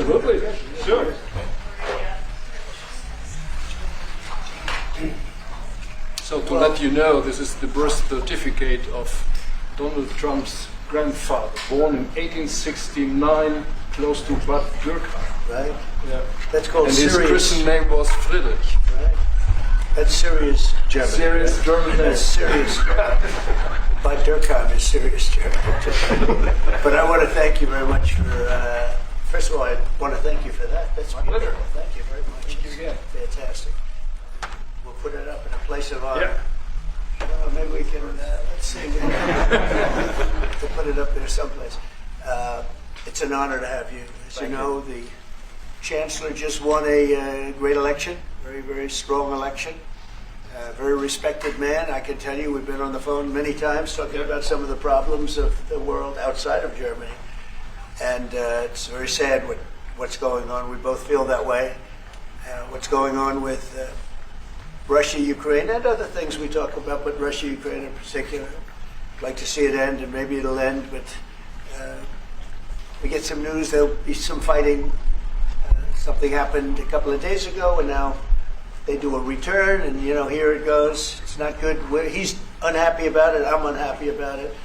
Absolutely. Sure. So to let you know, this is the birth certificate of Donald Trump's grandfather, born in 1869, close to Bad Dürkheim. Right? Yeah. That's called And Sirius. his Christian name was Friedrich. Right? That's Sirius German. Serious right? German name. That's Sirius. Bad Dürkheim is Sirius German. But I want to thank you very much for, first of all, I want to thank you for that. That's My pleasure. beautiful. Thank you very much. Thank you again. Fantastic. We'll put it up in a place of honor. Yeah. Maybe we can, let's see, we'll put it up there someplace. It's an honor to have you. As you know, the Chancellor just won a great election, very, very strong election. Very respected man. I can tell you, we've been on the phone many times talking about some of the problems of the world outside of Germany. And it's very sad what's going on. We both feel that way. What's going on with Russia, Ukraine, and other things we talk about, but Russia, Ukraine in particular. I'd like to see it end, and maybe it'll end, but we get some news, there'll be some fighting. Something happened a couple of days ago, and now they do a return, and here it goes. It's not good. He's unhappy about it, I'm unhappy about it,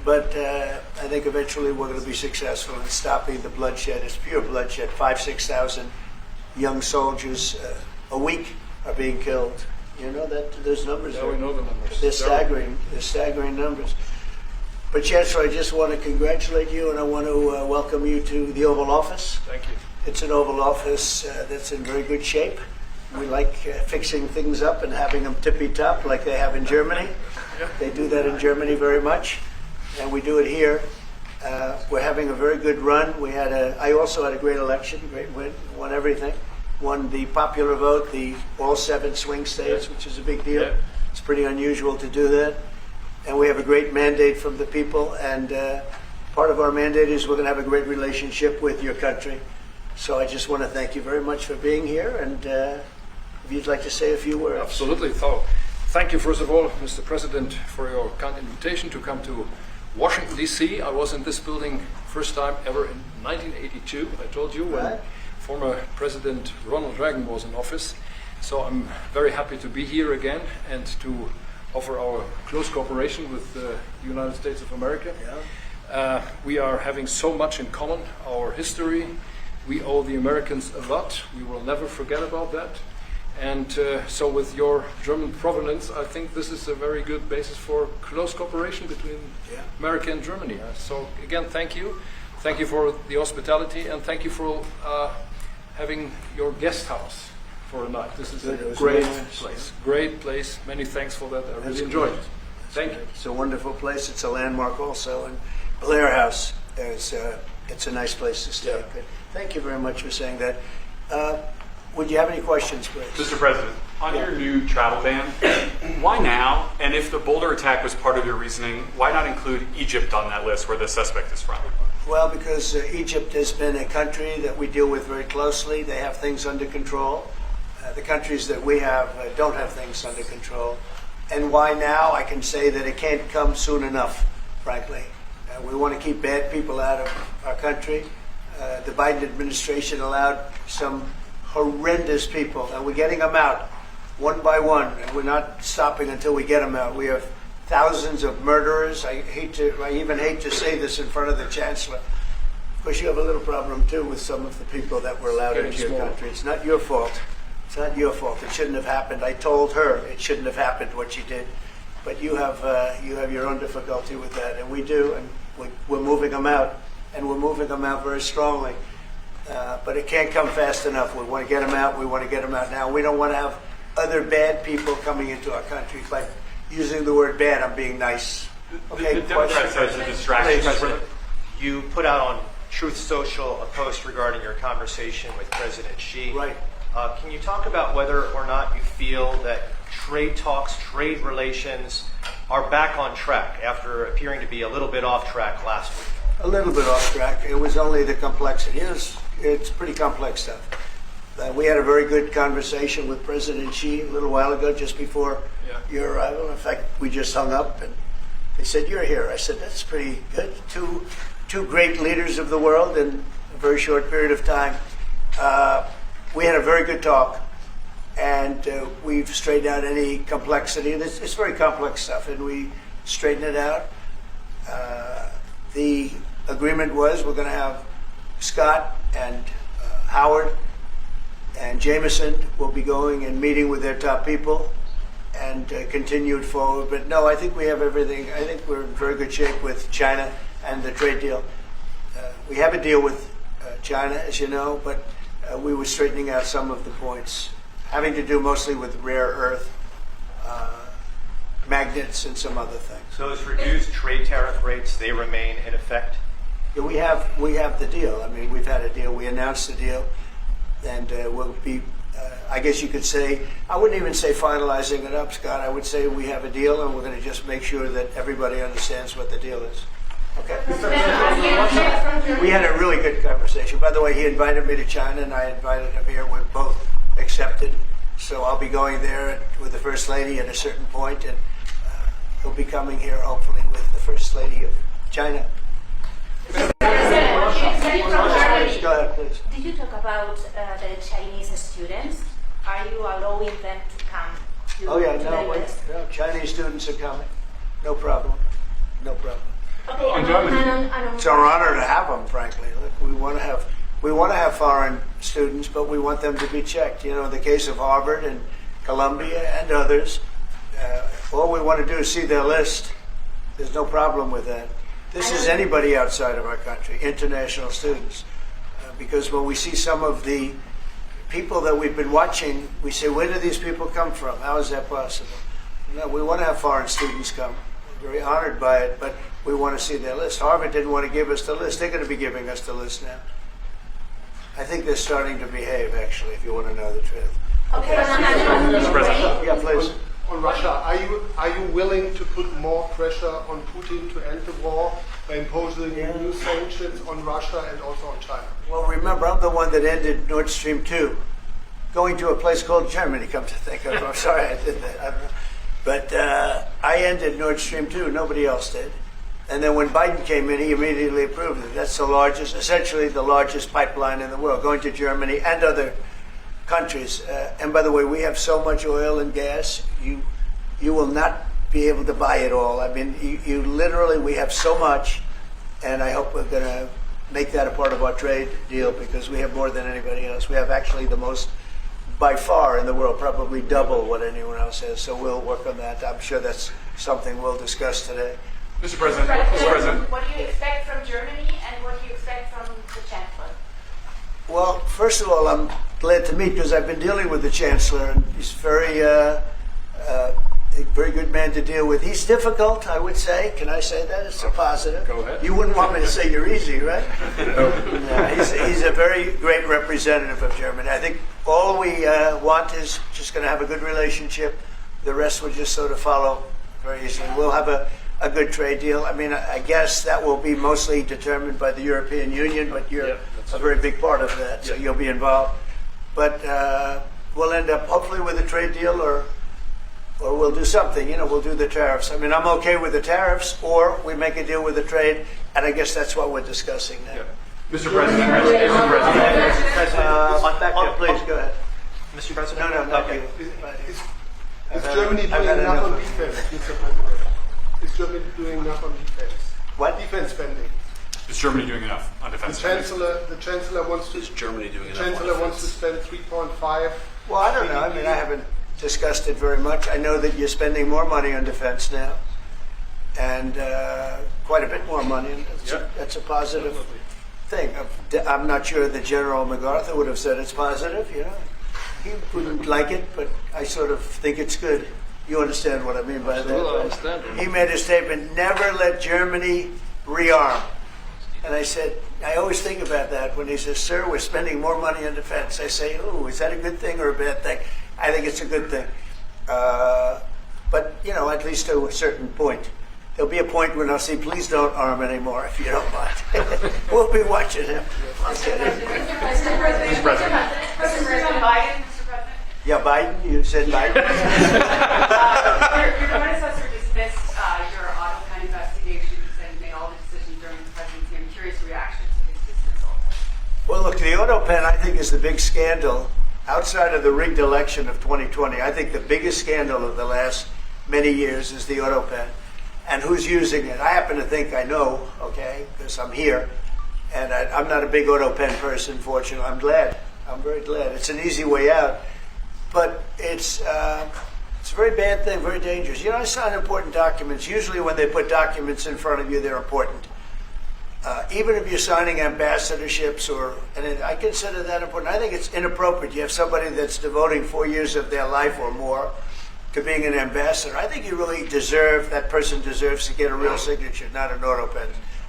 but I think eventually we're going to be successful in stopping the bloodshed. It's pure bloodshed. 5,000-6,000 young soldiers a week are being killed. You know that those numbers Yeah, we know the numbers. They're staggering. They're staggering numbers. But Chancellor, I just want to congratulate you, and I want to welcome you to the Oval Office. Thank you. It's an Oval Office that's in very good shape. We like fixing things up and having them tippy-top like they have in Germany. Yeah. They do that in Germany very much, and we do it here. We're having a very good run. I also had a great election, great win, won everything. Won the popular vote, all 7 swing states, which is a big deal. Yeah. It's pretty unusual to do that. And we have a great mandate from the people, and part of our mandate is we're going to have a great relationship with your country. So I just want to thank you very much for being here, and if you'd like to say a few words. Absolutely. So, thank you, first of all, Mr. President, for your kind invitation to come to Washington, D.C. I was in this building first time ever in 1982, I told you, when Right. former President Ronald Reagan was in office. So I'm very happy to be here again and to offer our close cooperation with the United States of America. Yeah. We are having so much in common, our history. We owe the Americans a lot. We will never forget about that. And so with your German provenance, I think this is a very good basis for close cooperation between America and Germany. So again, thank you. Thank you for the hospitality, and thank you for having your guest house for a night. This is a great place. Great place. Many thanks for that. I really enjoyed it. Thank you. It's a wonderful place. It's a landmark also. And Blair House, it's a nice place to stay. Yeah. Thank you very much for saying that. Would you have any questions, please? Mr. President, on your new travel ban, why now? And if the Boulder attack was part of your reasoning, why not include Egypt on that list where the suspect is from? Well, because Egypt has been a country that we deal with very closely. They have things under control. The countries that we have don't have things under control. And why now? I can say that it can't come soon enough, frankly. We want to keep bad people out of our country. The Biden administration allowed some horrendous people, and we're getting them out one by one, and we're not stopping until we get them out. We have thousands of murderers. I even hate to say this in front of the Chancellor. Of course, you have a little problem too with some of the people that were allowed into your country. It's not your fault. It's not your fault. It shouldn't have happened. I told her it shouldn't have happened what she did, but you have your own difficulty with that, and we do, and we're moving them out, and we're moving them out very strongly. But it can't come fast enough. We want to get them out. We want to get them out now. We don't want to have other bad people coming into our country. By using the word bad, I'm being nice. Okay, The Democrat says a distraction. President, you put out on Truth Social a post regarding your conversation with President Xi. Right. Can you talk about whether or not you feel that trade talks, trade relations are back on track after appearing to be a little bit off track last week? A little bit off track. It was only the complexity. It's pretty complex stuff. We had a very good conversation with President Xi a little while ago, just before your arrival. In fact, we just hung up, and they said, "You're here." I said, "That's pretty good." 2 two great leaders of the world in a very short period of time. We had a very good talk, and we've straightened out any complexity. It's very complex stuff, and we straightened it out. The agreement was we're going to have Scott and Howard and Jameson will be going and meeting with their top people and continue it forward. But no, I think we have everything. I think we're in very good shape with China and the trade deal. We have a deal with China, as you know, but we were straightening out some of the points, having to do mostly with rare earth, magnets, and some other things. So those reduced trade tariff rates, they remain in effect? Yeah, we have the deal. I mean, we've had a deal. We announced the deal, and we'll be, I guess you could say, I wouldn't even say finalizing it up, Scott. I would say we have a deal, and we're going to just make sure that everybody understands what the deal is. Okay? We had a really good conversation. By the way, he invited me to China, and I invited him here. We're both accepted. So I'll be going there with the First Lady at a certain point, and he'll be coming here, hopefully, with the First Lady of China. Mr. President, from Germany. Go ahead, please. Did you talk about the Chinese students? Are you allowing them to come to, Oh, yeah, to the no, US? no, Chinese students are coming. No problem. No problem. Okay, In Germany. It's our honor to have them, frankly. Look, we want to have foreign students, but we want them to be checked. You know, in the case of Harvard and Columbia and others, all we want to do is see their list. There's no problem with that. This is anybody outside of our country, international students. Because when we see some of the people that we've been watching, we say, where do these people come from? How is that possible? No, we want to have foreign students come. We're very honored by it, but we want to see their list. Harvard didn't want to give us the list. They're going to be giving us the list now. I think they're starting to behave, actually, if you want to know the truth. Okay, Mr. President. Yeah, please. On Russia, are you willing to put more pressure on Putin to end the war by imposing new sanctions on Russia and also on China? Well, remember, I'm the one that ended Nord Stream 2, going to a place called Germany, come to think of it. I'm sorry I did that. I don't know. But I ended Nord Stream 2. Nobody else did. And then when Biden came in, he immediately approved it. That's the largest, essentially the largest pipeline in the world, going to Germany and other countries. And by the way, we have so much oil and gas, you will not be able to buy it all. I mean, you literally, we have so much, and I hope we're going to make that a part of our trade deal because we have more than anybody else. We have actually the most, by far in the world, probably double what anyone else has. So we'll work on that. I'm sure that's something we'll discuss today. Mr. President. Mr. President. What do you expect from Germany and what do you expect from the Chancellor? Well, first of all, I'm glad to meet because I've been dealing with the Chancellor, and he's a very good man to deal with. He's difficult, I would say. Can I say that? It's a positive. Go ahead. You wouldn't want me to say you're easy, right? No. He's a very great representative of Germany. I think all we want is just going to have a good relationship. The rest will just sort of follow very easily. We'll have a good trade deal. I mean, I guess that will be mostly determined by the European Union, but you're a very big part of that, so you'll be involved. But we'll end up hopefully with a trade deal or we'll do something, we'll do the tariffs. I mean, I'm okay with the tariffs or we make a deal with the trade, and I guess that's what we're discussing now. Mr. President. Mr. President. Back there, please, go ahead. Mr. President? No, not Okay. you. Is Germany I've doing had enough on enough. defense, Mr. President? Is Germany doing enough on defense? What? Defense spending. Is Germany doing enough on The defense? chancellor wants to. Is Germany doing enough? Chancellor wants to spend 3.5. Well, I don't know. I mean, I haven't discussed it very much. I know that you're spending more money on defense now, and quite a bit more money. And that's a positive thing. I'm not sure that General MacArthur would have said it's positive. He wouldn't like it, but I sort of think it's good. You understand what I mean by Absolutely, I that? understand. He made a statement: "Never let Germany rearm." And I said, I always think about that when he says, "Sir, we're spending more money on defense." I say, "Oh, is that a good thing or a bad thing?" I think it's a good thing. But, at least to a certain point. There'll be a point when I'll say, "Please don't arm anymore, if you don't mind." We'll be watching him. Okay. Mr. President. Biden, Mr. President. Yeah, Biden, you said Biden. Your predecessor dismissed your auto pen investigations and made all the decisions during the presidency. I'm curious Look, the auto pen, I think, is the big scandal outside of the rigged election of 2020. I think the biggest scandal of the last many years is the auto pen. And who's using it? I happen to think I know, okay, because I'm here. And I'm not a big auto pen person, fortunately. I'm glad. I'm very glad. It's an easy way out. But it's a very bad thing, very dangerous. You know, I sign important documents. Usually when they put documents in front of you, they're important. Even if you're signing ambassadorships, I consider that important. I think it's inappropriate. You have somebody that's devoting 4 years of their life or more to being an ambassador. I think that person deserves to get a real signature, not an auto pen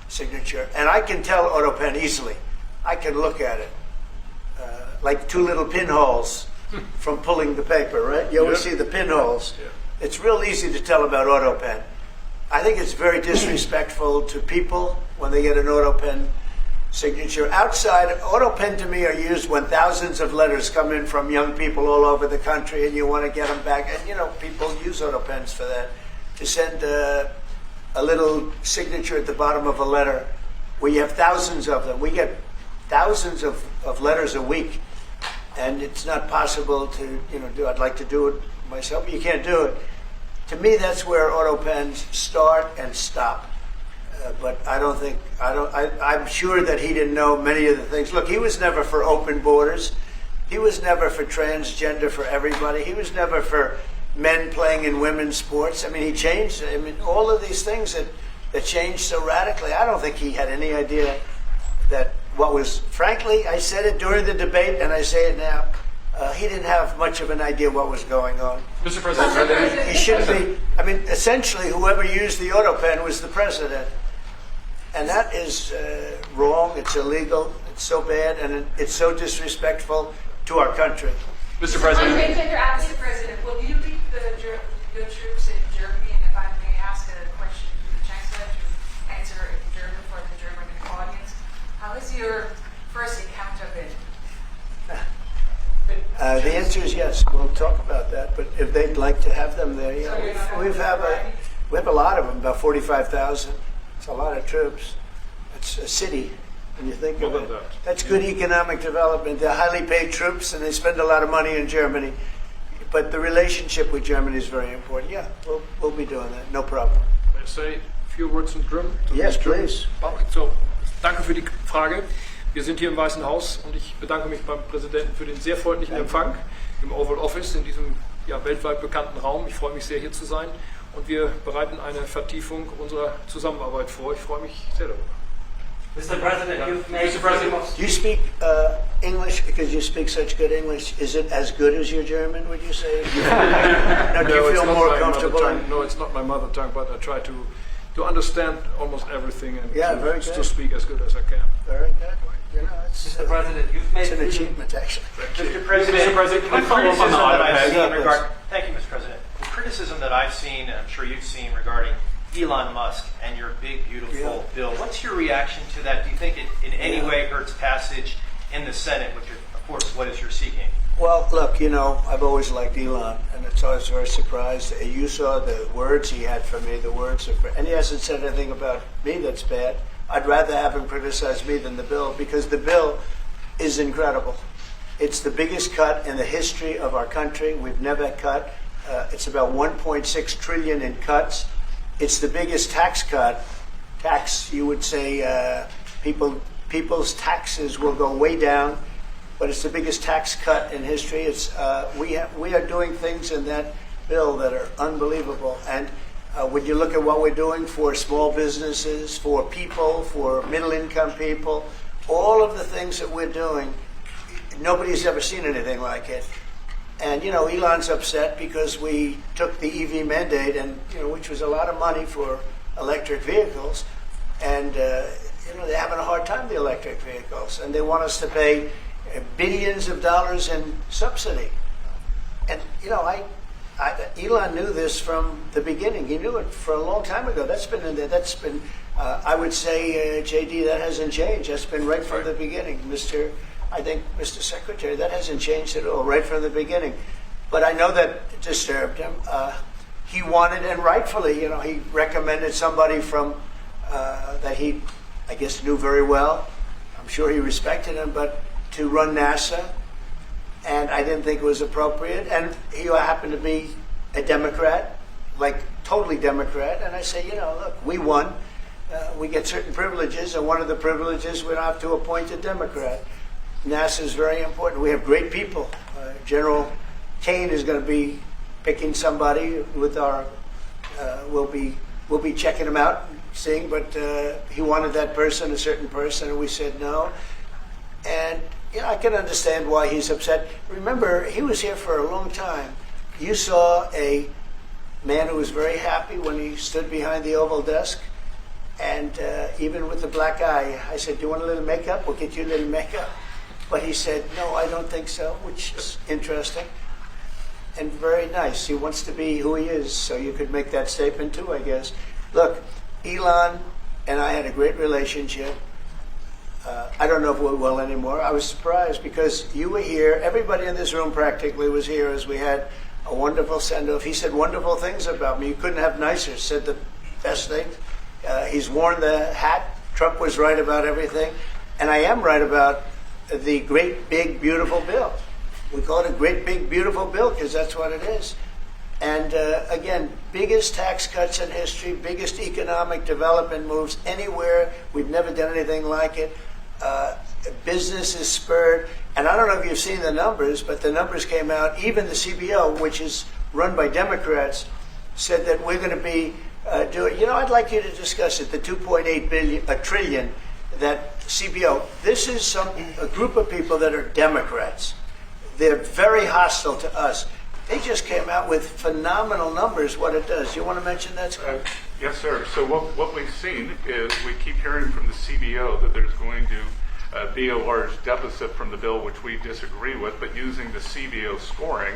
signature. And I can tell auto pen easily. I can look at it. Like 2 little pinholes from pulling the paper, right? You always see the pinholes. Yeah. It's real easy to tell about auto pen. I think it's very disrespectful to people when they get an auto pen signature. Outside, auto pen to me are used when thousands of letters come in from young people all over the country and you want to get them back. And, you know, people use auto pens for that, to send a little signature at the bottom of a letter where you have thousands of them. We get thousands of letters a week, and it's not possible to, do. I'd like to do it myself, but you can't do it. To me, that's where auto pens start and stop. But I'm sure that he didn't know many of the things. Look, he was never for open borders. He was never for transgender for everybody. He was never for men playing in women's sports. I mean, he changed. I mean, all of these things that changed so radically. I don't think he had any idea that frankly, I said it during the debate and I say it now, he didn't have much of an idea what was going on. Mr. President, he shouldn't be. I mean, essentially, whoever used the auto pen was the president. And that is wrong, it's illegal, it's so bad, and it's so disrespectful to our country. Mr. President. Mr. President, will you lead your troops in Germany? And if I may ask a question to the Chancellor to answer in German for the German audience, how has your first encounter been? The answer is yes. We'll talk about that. But if they'd like to have them there, we have a lot of them, about 45,000. It's a lot of troops. It's a city, when you think of it. That's good economic development. They're highly paid troops, and they spend a lot of money in Germany. But the relationship with Germany is very important. Yeah, we'll be doing that. No problem. May I say a few words in German? Yes, please. So, danke für die Frage. Wir sind hier im Weißen Haus und ich bedanke mich beim Präsidenten für den sehr freundlichen Empfang im Oval Office, in diesem weltweit bekannten Raum. Ich freue mich sehr, hier zu sein. Und wir bereiten eine Vertiefung unserer Zusammenarbeit vor. Ich freue mich sehr darüber. Mr. President, you've made freedom of Do you speak English because you speak such good English? Is it as good as your German, would you say? Now, do you feel more comfortable? No, it's not my mother tongue, but I try to understand almost everything and to speak as good as I can. Very good. You know, Mr. President, you've made it's an achievement, actually. Mr. President, can I follow up on the iPad? Thank you, Mr. President. The criticism that I've seen, and I'm sure you've seen, regarding Elon Musk and your big, beautiful bill, what's your reaction to that? Do you think it in any way hurts passage in the Senate, which, of course, what is you're seeking? Well, look, I've always liked Elon, and it's always very surprised. You saw the words he had for me, and he hasn't said anything about me that's bad. I'd rather have him criticize me than the bill, because the bill is incredible. It's the biggest cut in the history of our country. We've never cut. It's about 1.6 trillion in cuts. It's the biggest tax cut. You would say people's taxes will go way down, but it's the biggest tax cut in history. It's we are doing things in that bill that are unbelievable. And when you look at what we're doing for small businesses, for people, for middle-income people, all of the things that we're doing, nobody's ever seen anything like it. And, Elon's upset because we took the EV mandate, and which was a lot of money for electric vehicles. And, they're having a hard time, the electric vehicles. And they want us to pay billions of dollars in subsidy. And, Elon knew this from the beginning. He knew it for a long time ago. That's been in there. That's been, I would say, JD, that hasn't changed. That's been right from the beginning. Mr. Secretary, that hasn't changed at all, right from the beginning. But I know that disturbed him. He wanted, and rightfully, he recommended somebody from that he, I guess, knew very well. I'm sure he respected him, but to run NASA, and I didn't think it was appropriate. And he happened to be a Democrat, like totally Democrat. And I say, you know, look, we won. We get certain privileges, and one of the privileges we don't have to appoint a Democrat. NASA is very important. We have great people. General Kane is going to be picking somebody with our. We'll be checking him out, seeing. But he wanted that person, a certain person, and we said no. And you know, I can understand why he's upset. Remember, he was here for a long time. You saw a man who was very happy when he stood behind the Oval desk. And even with the black eye, I said, do you want a little makeup? We'll get you a little makeup. But he said, no, I don't think so, which is interesting and very nice. He wants to be who he is, so you could make that statement too, I guess. Look, Elon and I had a great relationship. I don't know if we will anymore. I was surprised because you were here. Everybody in this room practically was here as we had a wonderful send-off. He said wonderful things about me. You couldn't have nicer. Said the best things. He's worn the hat. Trump was right about everything. And I am right about the great, big, beautiful bill. We call it a great, big, beautiful bill because that's what it is. And again, biggest tax cuts in history, biggest economic development moves anywhere. We've never done anything like it. Business is spurred. And I don't know if you've seen the numbers, but the numbers came out. Even the CBO, which is run by Democrats, said that we're going to be doing, you know, I'd like you to discuss it, the 2.8 trillion, that CBO. This is a group of people that are Democrats. They're very hostile to us. They just came out with phenomenal numbers, what it does. You want to mention that, Scott? Yes, sir. So what we've seen is we keep hearing from the CBO that there's going to be a large deficit from the bill, which we disagree with, but using the CBO scoring,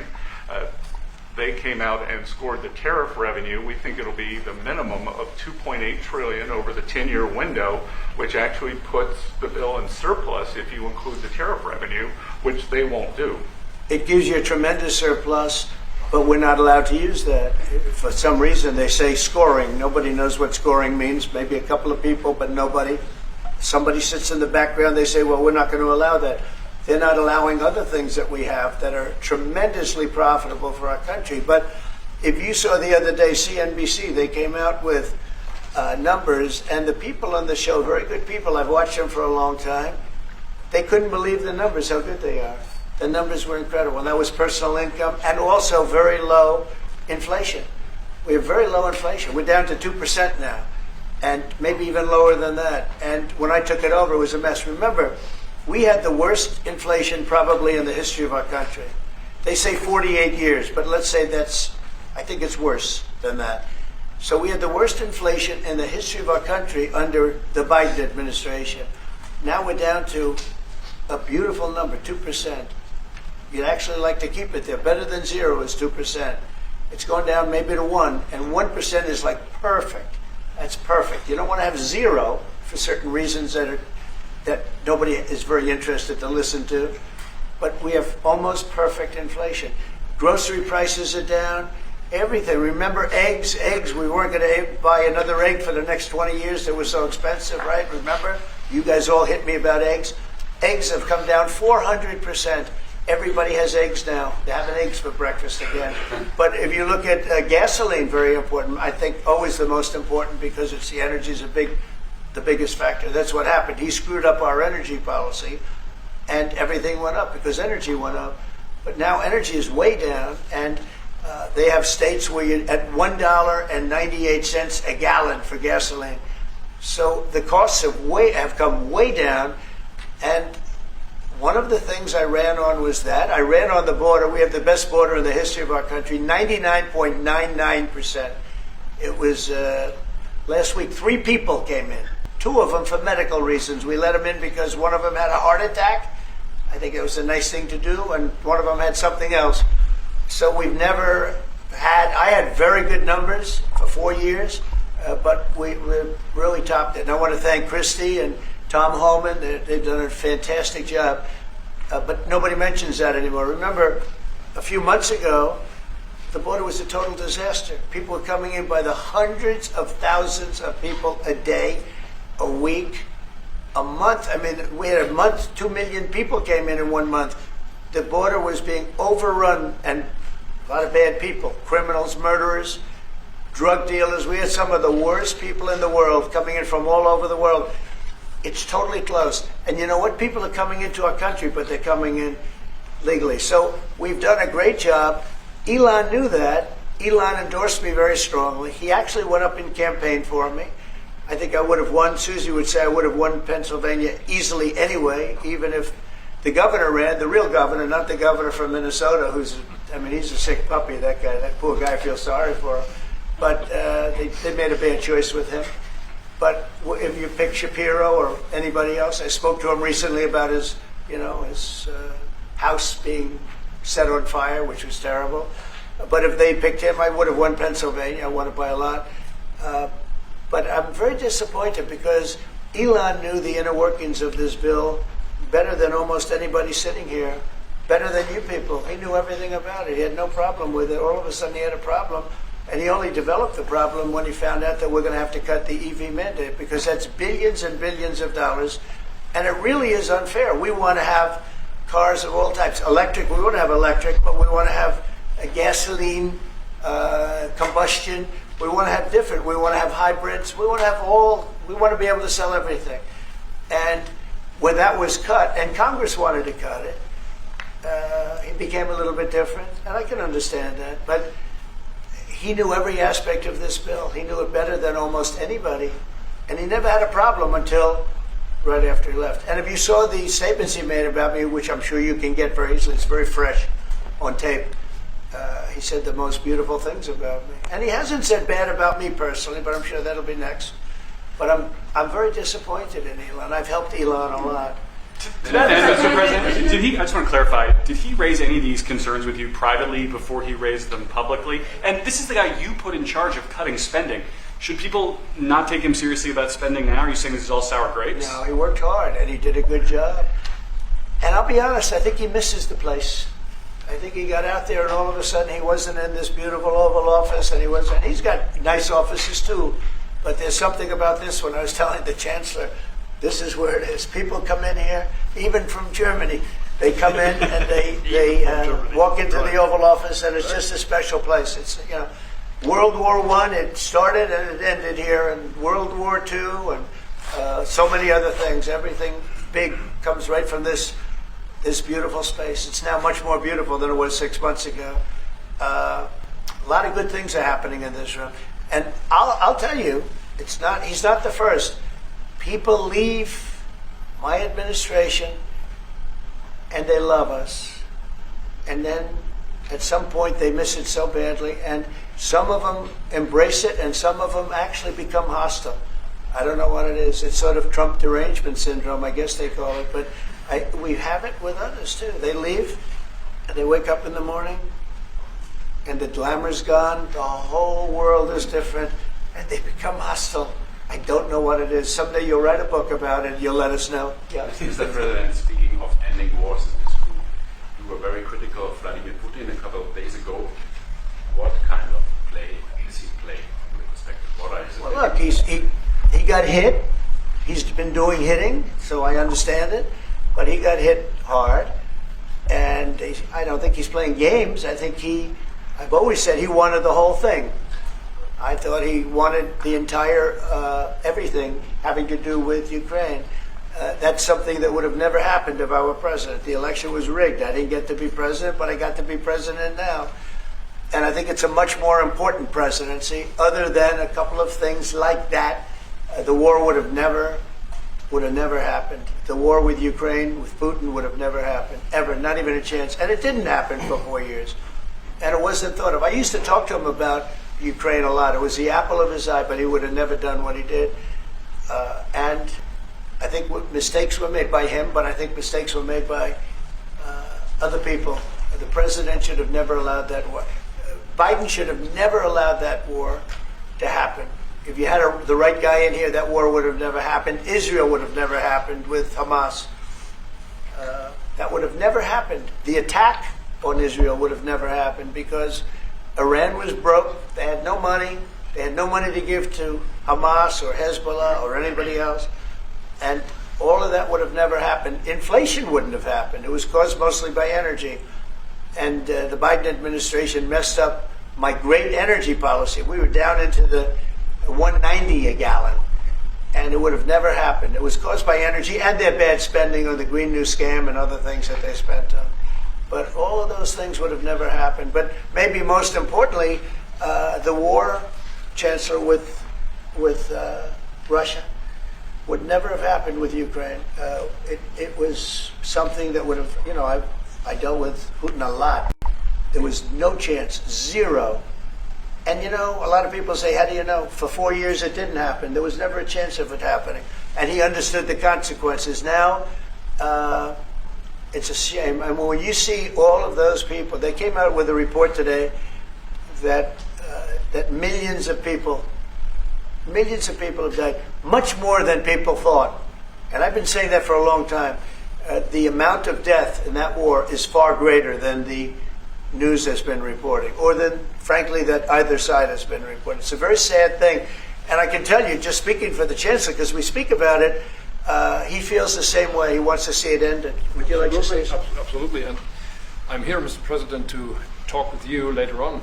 they came out and scored the tariff revenue. We think it'll be the minimum of $2.8 trillion over the 10-year window, which actually puts the bill in surplus if you include the tariff revenue, which they won't do. It gives you a tremendous surplus, but we're not allowed to use that. For some reason, they say scoring. Nobody knows what scoring means. Maybe a couple of people, but nobody. Somebody sits in the background. They say, well, we're not going to allow that. They're not allowing other things that we have that are tremendously profitable for our country. But if you saw the other day, CNBC, they came out with numbers, and the people on the show, very good people, I've watched them for a long time, they couldn't believe the numbers, how good they are. The numbers were incredible. And that was personal income and also very low inflation. We have very low inflation. We're down to 2% now, and maybe even lower than that. And when I took it over, it was a mess. Remember, we had the worst inflation probably in the history of our country. They say 48 years, but let's say I think it's worse than that. So we had the worst inflation in the history of our country under the Biden administration. Now we're down to a beautiful number, 2%. You'd actually like to keep it there. Better than zero is 2%. It's going down maybe to 1, and 1% is like perfect. That's perfect. You don't want to have zero for certain reasons that nobody is very interested to listen to. But we have almost perfect inflation. Grocery prices are down. Everything. Remember eggs? Eggs, we weren't going to buy another egg for the next 20 years. They were so expensive, right? Remember? You guys all hit me about eggs. Eggs have come down 400%. Everybody has eggs now. They're having eggs for breakfast again. But if you look at gasoline, very important. I think always the most important because it's the energy is the biggest factor. That's what happened. He screwed up our energy policy, and everything went up because energy went up. But now energy is way down, and they have states where you're at $1.98 a gallon for gasoline. So the costs have come way down, and one of the things I ran on was that. I ran on the border. We have the best border in the history of our country, 99.99%. It was last week, 3 people came in. 2 of them for medical reasons. We let them in because one of them had a heart attack. I think it was a nice thing to do, and one of them had something else. So we've never I had very good numbers for 4 years, but we really topped it. And I want to thank Christie and Tom Holman. They've done a fantastic job. But nobody mentions that anymore. Remember, a few months ago, the border was a total disaster. People were coming in by the hundreds of thousands of people a day, a week. a month. I mean, we had a month, 2 million people came in 1 month. The border was being overrun, and a lot of bad people, criminals, murderers, drug dealers. We had some of the worst people in the world coming in from all over the world. It's totally closed. And you know what? People are coming into our country, but they're coming in legally. So we've done a great job. Elon knew that. Elon endorsed me very strongly. He actually went up and campaigned for me. I think I would have won. Susie would say I would have won Pennsylvania easily anyway, even if the governor ran, the real governor, not the governor from Minnesota, he's a sick puppy, that guy. That poor guy, I feel sorry for him. But they made a bad choice with him. But if you pick Shapiro or anybody else, I spoke to him recently about his house being set on fire, which was terrible. But if they picked him, I would have won Pennsylvania. I won it by a lot. But I'm very disappointed because Elon knew the inner workings of this bill better than almost anybody sitting here, better than you people. He knew everything about it. He had no problem with it. All of a sudden he had a problem. And he only developed the problem when he found out that we're going to have to cut the EV mandate, because that's billions and billions of dollars. And it really is unfair. We want to have cars of all types. Electric, we want to have electric, but we want to have a gasoline, combustion. We want to have different. We want to have hybrids. We want to have we want to be able to sell everything. And when that was cut, and Congress wanted to cut it, it became a little bit different. And I can understand that. But he knew every aspect of this bill. He knew it better than almost anybody. And he never had a problem until right after he left. And if you saw the statements he made about me, which I'm sure you can get very easily, it's very fresh on tape, he said the most beautiful things about me. And he hasn't said bad about me personally, but I'm sure that'll be next. But I'm very disappointed in Elon. I've helped Elon a lot. To that end, Mr. President, I just want to clarify, did he raise any of these concerns with you privately before he raised them publicly? And this is the guy you put in charge of cutting spending. Should people not take him seriously about spending now? Are you saying this is all sour grapes? No, he worked hard and he did a good job. And I'll be honest, I think he misses the place. I think he got out there and all of a sudden he wasn't in this beautiful Oval Office, and he's got nice offices too. But there's something about this one. I was telling the Chancellor, this is where it is. People come in here, even from Germany. They come in and they walk into the Oval Office, and it's just a special place. It's, World War I, it started and it ended here, and World War II, and so many other things. Everything big comes right from this beautiful space. It's now much more beautiful than it was 6 months ago. A lot of good things are happening in this room. And I'll tell you, he's not the first. People leave my administration and they love us. And then at some point they miss it so badly, and some of them embrace it and some of them actually become hostile. I don't know what it is. It's sort of Trump derangement syndrome, I guess they call it. But we have it with others too. They leave and they wake up in the morning and the glamour's gone, the whole world is different, and they become hostile. I don't know what it is. Someday you'll write a book about it, you'll let us know. Yeah. Mr. President, speaking of ending wars in this group, you were very critical of Vladimir Putin a couple of days ago. What kind of play is he playing with respect to what are his Well, look, he got hit. He's been doing hitting, so I understand it. But he got hit hard, and I don't think he's playing games. I think I've always said he wanted the whole thing. I thought he wanted the entire everything having to do with Ukraine. That's something that would have never happened if I were president. The election was rigged. I didn't get to be president, but I got to be president now. And I think it's a much more important presidency. Other than a couple of things like that, the war would have never happened. The war with Ukraine, with Putin, would have never happened, ever, not even a chance. And it didn't happen for 4 years. And it wasn't thought of. I used to talk to him about Ukraine a lot. It was the apple of his eye, but he would have never done what he did. And I think mistakes were made by him, but I think mistakes were made by other people. The president should have never allowed that war. Biden should have never allowed that war to happen. If you had the right guy in here, that war would have never happened. Israel would have never happened with Hamas. That would have never happened. The attack on Israel would have never happened because Iran was broke. They had no money. They had no money to give to Hamas or Hezbollah or anybody else. And all that would have never happened. Inflation wouldn't have happened. It was caused mostly by energy. And the Biden administration messed up my great energy policy. We were down into the 190 a gallon. And it would have never happened. It was caused by energy and their bad spending on the Green New Scam and other things that they spent on. But all of those things would have never happened. But maybe most importantly, the war, Chancellor, with Russia would never have happened with Ukraine. It was something that would have, I dealt with Putin a lot. There was no chance, zero. And a lot of people say, how do you know? For 4 years it didn't happen. There was never a chance of it happening. And he understood the consequences. Now, it's a shame. And when you see all of those people, they came out with a report today that millions of people have died, much more than people thought. And I've been saying that for a long time. The amount of death in that war is far greater than the news has been reporting, or than, frankly, that either side has been reporting. It's a very sad thing. And I can tell you, just speaking for the Chancellor, because we speak about it, he feels the same way. He wants to see it ended. Would you like to say something? Absolutely. And I'm here, Mr. President, to talk with you later on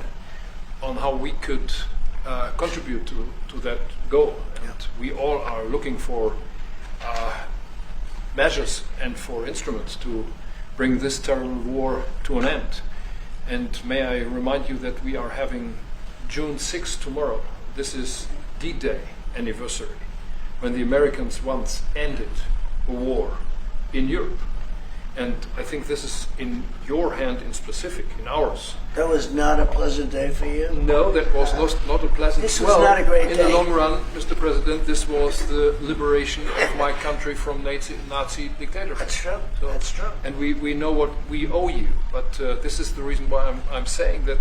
how we could contribute to that goal. And we all are looking for measures and for instruments to bring this terrible war to an end. And may I remind you that we are having June 6th tomorrow. This is D-Day anniversary, when the Americans once ended a war in Europe. And I think this is in your hand in specific, in ours. That was not a pleasant day for you? No, that was not a pleasant day. This was not a great day. In the long run, Mr. President, this was the liberation of my country from Nazi dictatorship. That's true. That's true. And we know what we owe you. But this is the reason why I'm saying that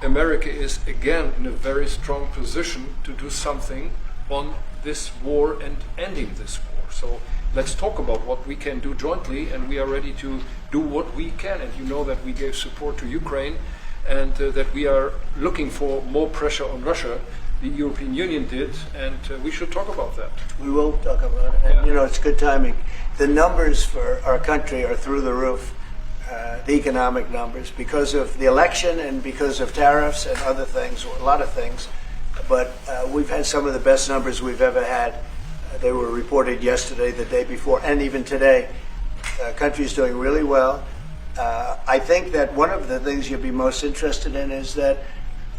America is again in a very strong position to do something on this war and ending this war. So let's talk about what we can do jointly, and we are ready to do what we can. And you know that we gave support to Ukraine, and that we are looking for more pressure on Russia. The European Union did, and we should talk about that. We will talk about it. And, it's good timing. The numbers for our country are through the roof, the economic numbers, because of the election and because of tariffs and other things, a lot of things. But we've had some of the best numbers we've ever had. They were reported yesterday, the day before, and even today. Country is doing really well. I think that one of the things you'd be most interested in is that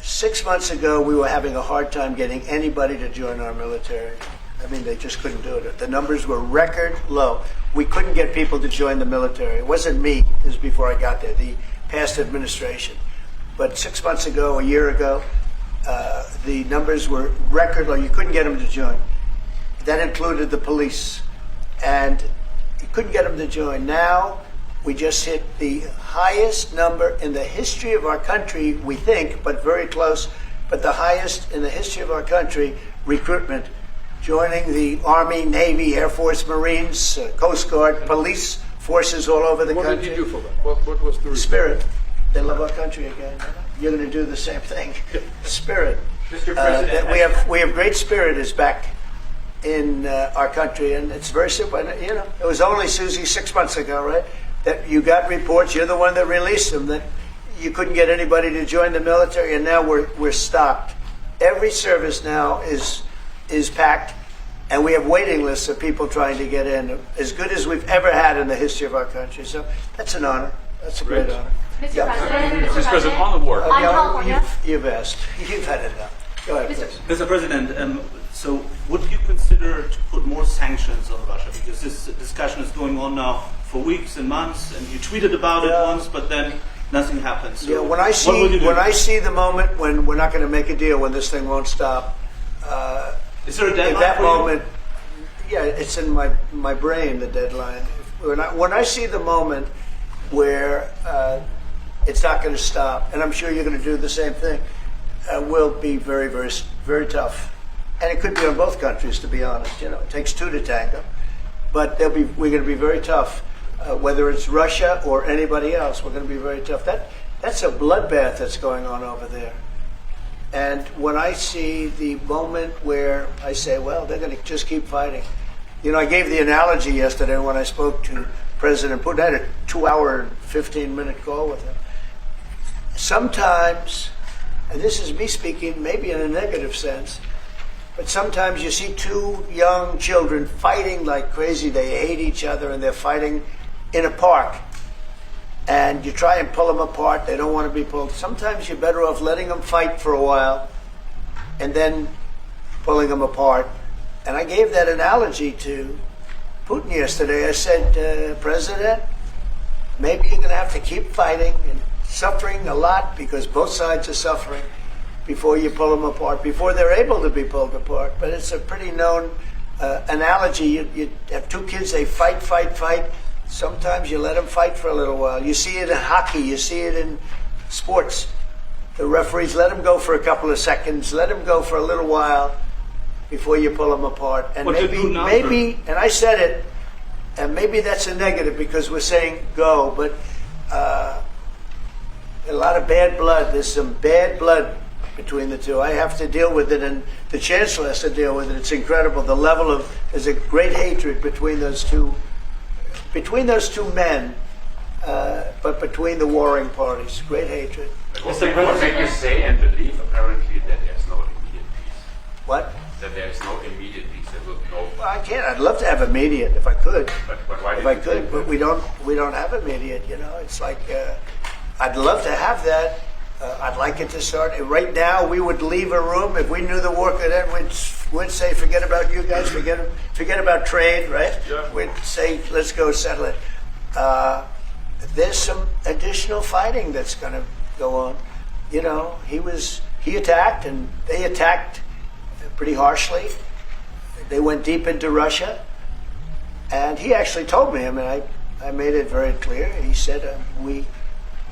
6 months ago we were having a hard time getting anybody to join our military. I mean, they just couldn't do it. The numbers were record low. We couldn't get people to join the military. It wasn't me. This was before I got there, the past administration. But 6 months ago, a year ago, the numbers were record low. You couldn't get them to join. That included the police. And you couldn't get them to join. Now, we just hit the highest number in the history of our country, we think, but very close, but the highest in the history of our country, recruitment, joining the Army, Navy, Air Force, Marines, Coast Guard, police forces all over the country. What did you do for that? What was the reason? Spirit. They love our country again. You're going to do the same thing. Spirit. Mr. President, we have great spirit is back in our country, and it's very simple. And, it was only, Susie, 6 months ago, right, that you got reports, you're the one that released them, that you couldn't get anybody to join the military, and now we're stocked. Every service now is packed, and we have waiting lists of people trying to get in, as good as we've ever had in the history of our country. So that's an honor. That's a great honor. Mr. President, Mr. President, on the war. You've asked. You've had enough. Go ahead, please. Mr. President, so would you consider to put more sanctions on Russia? Because this discussion is going on now for weeks and months, and you tweeted about it once, but then nothing happens. So when I see the moment when we're not going to make a deal, when this thing won't stop, is there a deadline? in that for you? moment, it's in my brain, the deadline. When I see the moment where it's not going to stop, and I'm sure you're going to do the same thing, will be very, very, very tough. And it could be on both countries, to be honest. It takes two to tango. But we're going to be very tough. Whether it's Russia or anybody else, we're going to be very tough. That's a bloodbath that's going on over there. And when I see the moment where I say, well, they're going to just keep fighting, You know, I gave the analogy yesterday when I spoke to President Putin. I had a 2-hour, 15-minute call with him. Sometimes, and this is me speaking maybe in a negative sense, but sometimes you see two young children fighting like crazy. They hate each other and they're fighting in a park. And you try and pull them apart. They don't want to be pulled. Sometimes you're better off letting them fight for a while and then pulling them apart. And I gave that analogy to Putin yesterday. I said, President, maybe you're going to have to keep fighting and suffering a lot because both sides are suffering before you pull them apart, before they're able to be pulled apart. But it's a pretty known analogy. You have two kids, they fight. Sometimes you let them fight for a little while. You see it in hockey. You see it in sports. The referees let them go for a couple of seconds, let them go for a little while before you pull them apart. And maybe, and I said it, and maybe that's a negative because we're saying go, but a lot of bad blood. There's some bad blood between the two. I have to deal with it, and the Chancellor has to deal with it. It's incredible. The level of, there's a great hatred between those two men, but between the warring parties. Great hatred. What made you say and believe apparently that there's no immediate peace? What? That there is no immediate peace. There will be no. Well, I can't. I'd love to have immediate if I could. But why if I could, but we don't have immediate. You know, it's like I'd love to have that. I'd like it to start right now. We would leave a room if we knew the war could end. We'd say, forget about you guys. Forget about trade, right? Yeah. We'd say, let's go settle it. There's some additional fighting that's going to go on. You know, he attacked, and they attacked pretty harshly. They went deep into Russia, and he actually told me. I mean, I made it very clear. He said we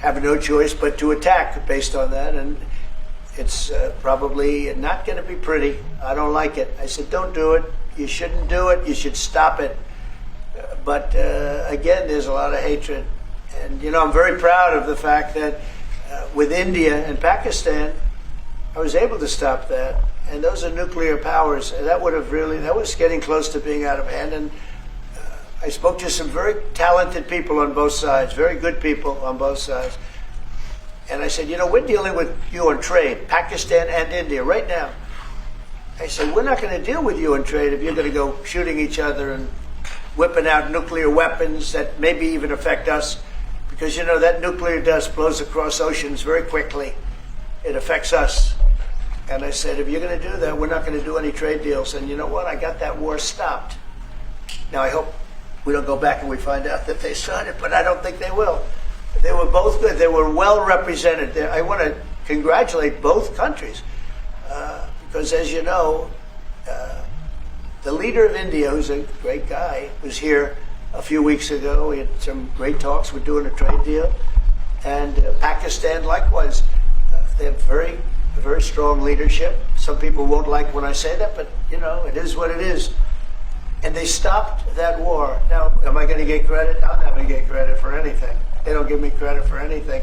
have no choice but to attack based on that, and it's probably not going to be pretty. I don't like it. I said, don't do it. You shouldn't do it. You should stop it. But again, there's a lot of hatred, and you know, I'm very proud of the fact that with India and Pakistan, I was able to stop that. And those are nuclear powers. And that was getting close to being out of hand. And I spoke to some very talented people on both sides, very good people on both sides. And I said, you know, we're dealing with you on trade, Pakistan and India right now. I said, we're not going to deal with you on trade if you're going to go shooting each other and whipping out nuclear weapons that maybe even affect us. Because, you know, that nuclear dust blows across oceans very quickly. It affects us. And I said, if you're going to do that, we're not going to do any trade deals. And you know what? I got that war stopped. Now, I hope we don't go back and we find out that they signed it, but I don't think they will. They were both good. They were well represented. I want to congratulate both countries because, as you know, the leader of India, who's a great guy, was here a few weeks ago. We had some great talks. We're doing a trade deal. And Pakistan, likewise. They have very strong leadership. Some people won't like when I say that, but, you know, it is what it is. And they stopped that war. Now, am I going to get credit? I'm not going to get credit for anything. They don't give me credit for anything.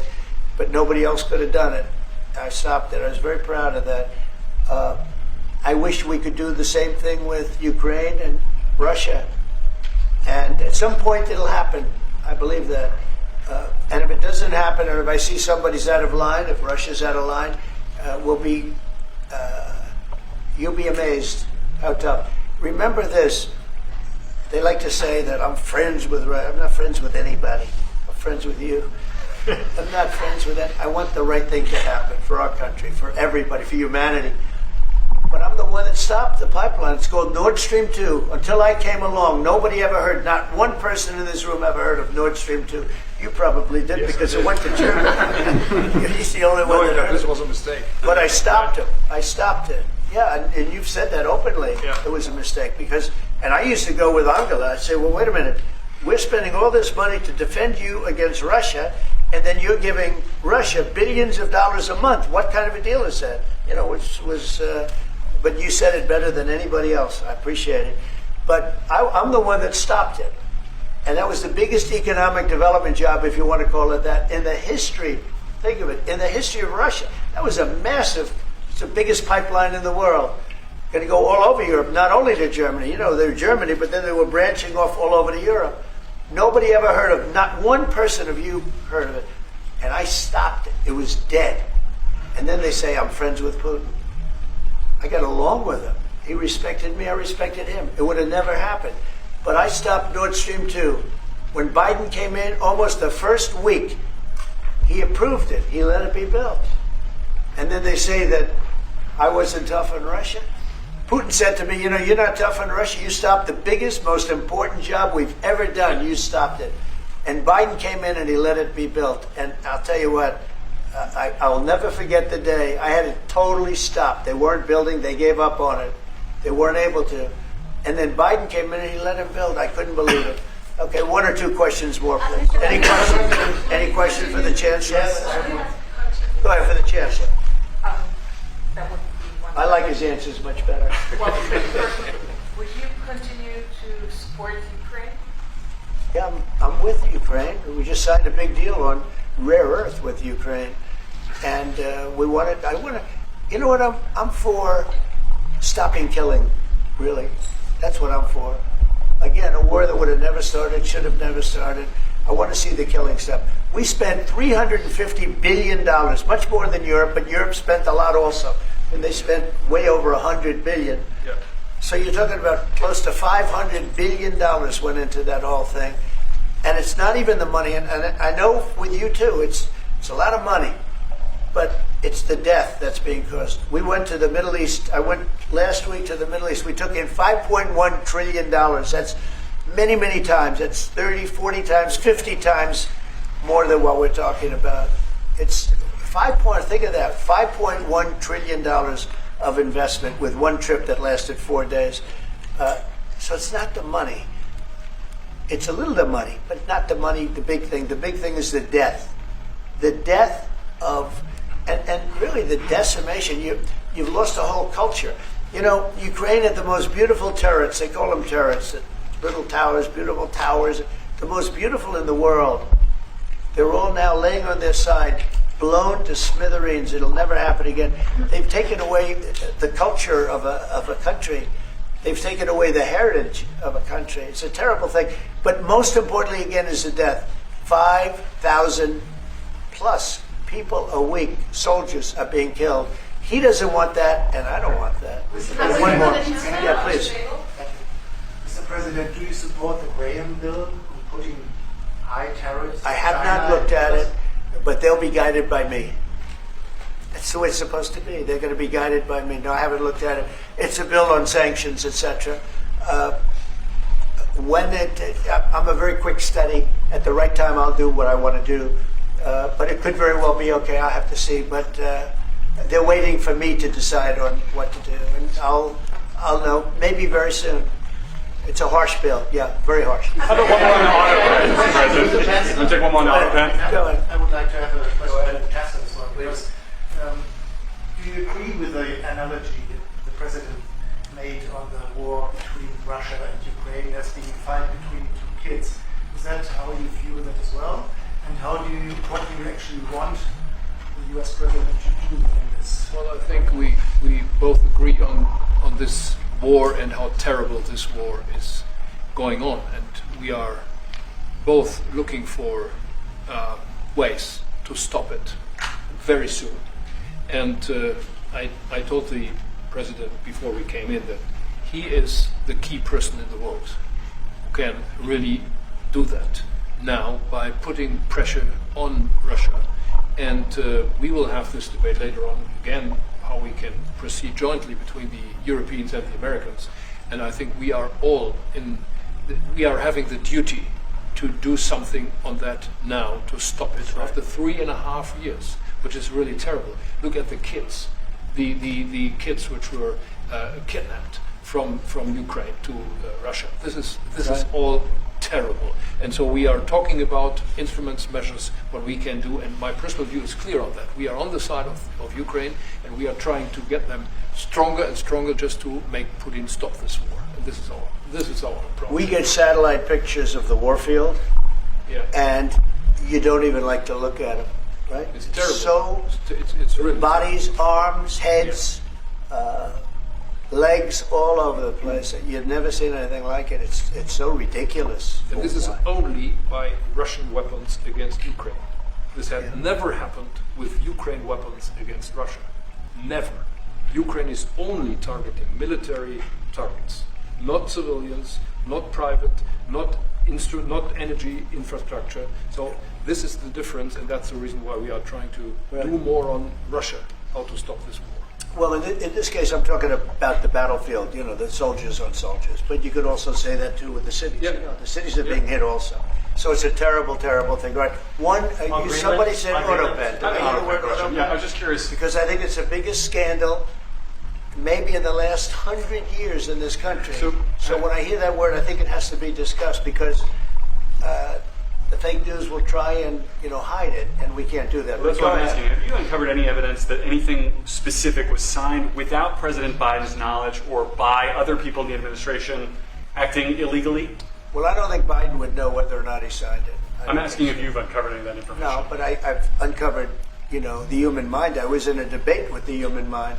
But nobody else could have done it. I stopped it. I was very proud of that. I wish we could do the same thing with Ukraine and Russia. And at some point it'll happen. I believe that. And if it doesn't happen, or if I see somebody's out of line, if Russia's out of line, you'll be amazed how tough. Remember this. They like to say that I'm friends with Russia. I'm not friends with anybody. I'm friends with you. I'm not friends with that. I want the right thing to happen for our country, for everybody, for humanity. But I'm the one that stopped the pipeline. It's called Nord Stream 2. Until I came along, nobody ever heard, not one person in this room ever heard of Nord Stream 2. You probably did, yes, because it went to Germany. He's the only one that heard. This was a mistake. But I stopped him. I stopped it. Yeah, and you've said that openly. Yeah. It was a mistake because, and I used to go with Angela. I'd say, well, wait a minute. We're spending all this money to defend you against Russia, and then you're giving Russia billions of dollars a month. What kind of a deal is that? You know, which was, but you said it better than anybody else. I appreciate it. But I'm the one that stopped it. And that was the biggest economic development job, if you want to call it that, in the history, think of it, in the history of Russia. That was a massive, it's the biggest pipeline in the world. going to go all over Europe, not only to Germany. You know, they're Germany, but then they were branching off all over to Europe. Nobody ever heard of it. Not one person of you heard of it. And I stopped it. It was dead. And then they say, I'm friends with Putin. I got along with him. He respected me, I respected him. It would have never happened. But I stopped Nord Stream 2. When Biden came in, almost the first week, he approved it. He let it be built. And then they say that I wasn't tough on Russia. Putin said to me, you know, you're not tough on Russia. You stopped the biggest, most important job we've ever done. You stopped it. And Biden came in and he let it be built. And I'll tell you what, I'll never forget the day. I had it totally stopped. They weren't building. They gave up on it. They weren't able to. And then Biden came in and he let him build. I couldn't believe it. Okay, one or two questions more, please. Any questions? Any questions for the Chancellor? Go ahead for the Chancellor. That would be one. I like his answers much better. Well, would you continue to support Ukraine? Yeah, I'm with Ukraine. We just signed a big deal on rare earth with Ukraine, and we want to. I want to. You know what? I'm for stopping killing. Really, that's what I'm for. Again, a war that would have never started, should have never started. I want to see the killing stop. We spent $350 billion, much more than Europe, but Europe spent a lot also. And they spent way over $100 billion. Yeah. So you're talking about close to $500 billion went into that whole thing. And it's not even the money. And I know with you too, it's a lot of money. But it's the death that's being caused. We went to the Middle East. I went last week to the Middle East. We took in $5.1 trillion. That's many, many times. That's 30, 40 times, 50 times more than what we're talking about. It's think of that, $5.1 trillion of investment with one trip that lasted 4 days. So it's not the money. It's a little the money, but not the money, the big thing. The big thing is the death. The death of, and really the decimation. You've lost a whole culture. You know, Ukraine had the most beautiful turrets. They call them turrets. Little towers, beautiful towers. The most beautiful in the world. They're all now laying on their side, blown to smithereens. It'll never happen again. They've taken away the culture of a country. They've taken away the heritage of a country. It's a terrible thing. But most importantly, again, is the death. 5,000 plus people a week, soldiers, are being killed. He doesn't want that, and I don't want that. One more. Yeah, please. Mr. President, do you support the Graham bill on putting high tariffs? I have not looked at it, but they'll be guided by me. That's the way it's supposed to be. They're going to be guided by me. No, I haven't looked at it. It's a bill on sanctions, etc. I'm a very quick study. At the right time, I'll do what I want to do. But it could very well be okay. I'll have to see. But they're waiting for me to decide on what to do, and I'll know maybe very soon. It's a harsh bill. Yeah, very harsh. How about one more on the auto, Mr. President? You want to take one more on the auto, Pat? Go ahead. I would like to have a question for Cass as well. Because, do you agree with the analogy that the President made on the war between Russia and Ukraine as being a fight between two kids? Is that how you view that as well? And what do you actually want the U.S. President to do in this? Well, I think we both agree on this war and how terrible this war is going on, and we are both looking for ways to stop it very soon. And I told the President before we came in that he is the key person in the world who can really do that now by putting pressure on Russia. And we will have this debate later on again, how we can proceed jointly between the Europeans and the Americans. And I think we are all we are having the duty to do something on that now to stop it after 3.5 years, which is really terrible. Look at the kids, the kids which were kidnapped from Ukraine to Russia. This is all terrible. And so we are talking about instruments, measures, what we can do, and my personal view is clear on that. We are on the side of Ukraine, and we are trying to get them stronger and stronger just to make Putin stop this war. And this is our approach. We get satellite pictures of the warfield, and you don't even like to look at them, right? It's terrible. So it's really bodies, arms, heads, legs all over the place. You've never seen anything like it. It's so ridiculous. And this is worldwide. only by Russian weapons against Ukraine. This had never happened with Ukraine weapons against Russia. Never. Ukraine is only targeting military targets, not civilians, not private, not energy infrastructure. So this is the difference, and that's the reason why we are trying to do more on Russia, how to stop this war. Well, in this case, I'm talking about the battlefield, the soldiers on soldiers. But you could also say that, too, with the cities. Yeah. The cities are being hit also. So it's a terrible, terrible thing. Right? Somebody said AutoPen. Did I hear the word AutoPen? Yeah, I was just curious. Because I think it's the biggest scandal maybe in the last 100 years in this country. So when I hear that word, I think it has to be discussed because the fake news will try and hide it, and we can't do that. Well, that's what I'm asking. Have you uncovered any evidence that anything specific was signed without President Biden's knowledge or by other people in the administration acting illegally? Well, I don't think Biden would know whether or not he signed it. I'm asking if you've uncovered any of that information. No, but I've uncovered, the human mind. I was in a debate with the human mind,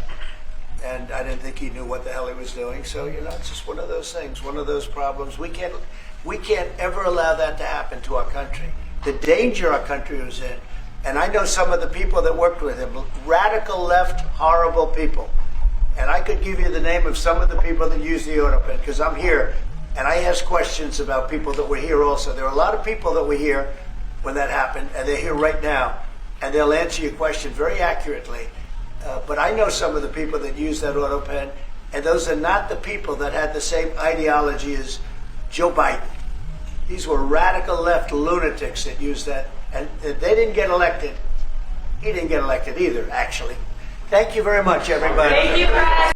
and I didn't think he knew what the hell he was doing. So, it's just one of those things, one of those problems. We can't ever allow that to happen to our country. The danger our country was in, and I know some of the people that worked with him, radical left, horrible people. And I could give you the name of some of the people that used the AutoPen, because I'm here, and I ask questions about people that were here also. There are a lot of people that were here when that happened, and they're here right now, and they'll answer your question very accurately. But I know some of the people that used that AutoPen, and those are not the people that had the same ideology as Joe Biden. These were radical left lunatics that used that, and they didn't get elected. He didn't get elected either, actually. Thank you very much, everybody. Thank you, Brad.